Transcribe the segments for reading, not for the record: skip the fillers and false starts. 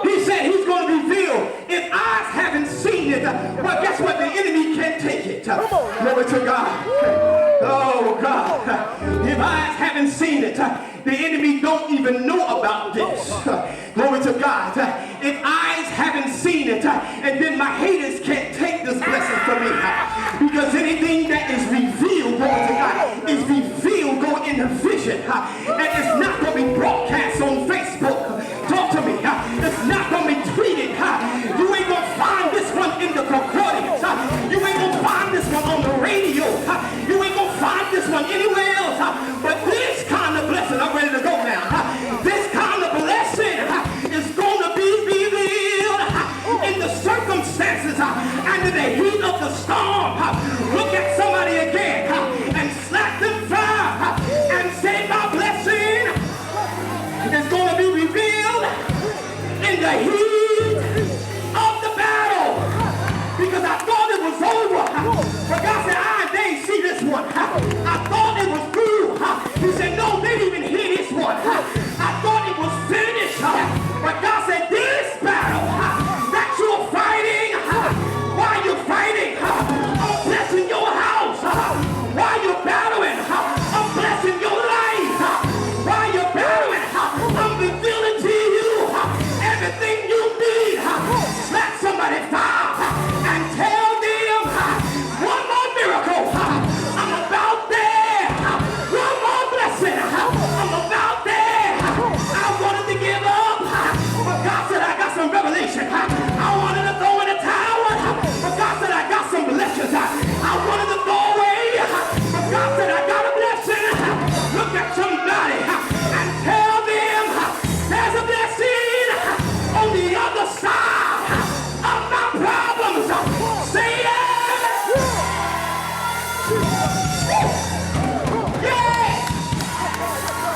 He said he's going to reveal. If eyes haven't seen it, well, guess what? The enemy can't take it. Glory to God. Oh, God. If eyes haven't seen it, the enemy don't even know about this. Glory to God. If eyes haven't seen it, and then my haters can't take this blessing from me. Because anything that is revealed, glory to God, is revealed going in the vision. And it's not going to be broadcast on Facebook. Talk to me. It's not going to be tweeted. You ain't going to find this one in the recordings. You ain't going to find this one on the radio. You ain't going to find this one anywhere else. But this kind of blessing, I'm ready to go now. This kind of blessing is going to be revealed in the circumstances and in the heat of the storm. Look at somebody again and slap them fire and say, my blessing is going to be revealed in the heat of the battle. Because I thought it was over. But God said, they ain't see this one. I thought it was through. He said, no, they didn't even hear this one. I thought it was finished. But God said, this battle that you're fighting, while you're fighting, I'm blessing your house. While you're battling, I'm blessing your life. While you're battling, I'm revealing to you everything you need. Slap somebody fire and tell them one more miracle. I'm about there. One more blessing. I'm about there. I wanted to give up, but God said I got some revelation. I wanted to throw in the towel, but God said I got some blessings. I wanted to throw away, but God said I got a blessing. Look at somebody and tell them there's a blessing on the other side of my problems. Say yes! Yes!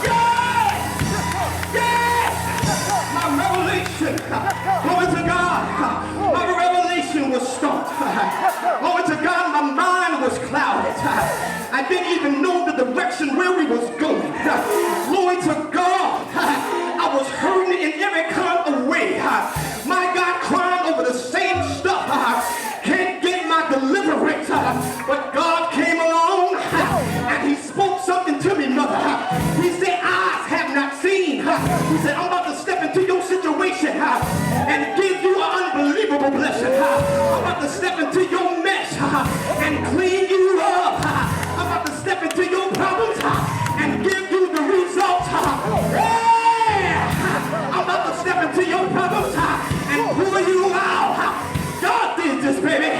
Yes! Yes! My revelation, glory to God, my revelation was stumped. Glory to God, my mind was clouded. I didn't even know the direction where we was going. Glory to God, I was hurting in every kind of way. My God, crying over the same stuff. Can't get my deliverance. But God came along and he spoke something to me, mother. He said, eyes have not seen. He said, I'm about to step into your situation and give you an unbelievable blessing. I'm about to step into your mess and clean you up. I'm about to step into your problems and give you the results. Yeah! I'm about to step into your problems and pull you out. God did this, baby.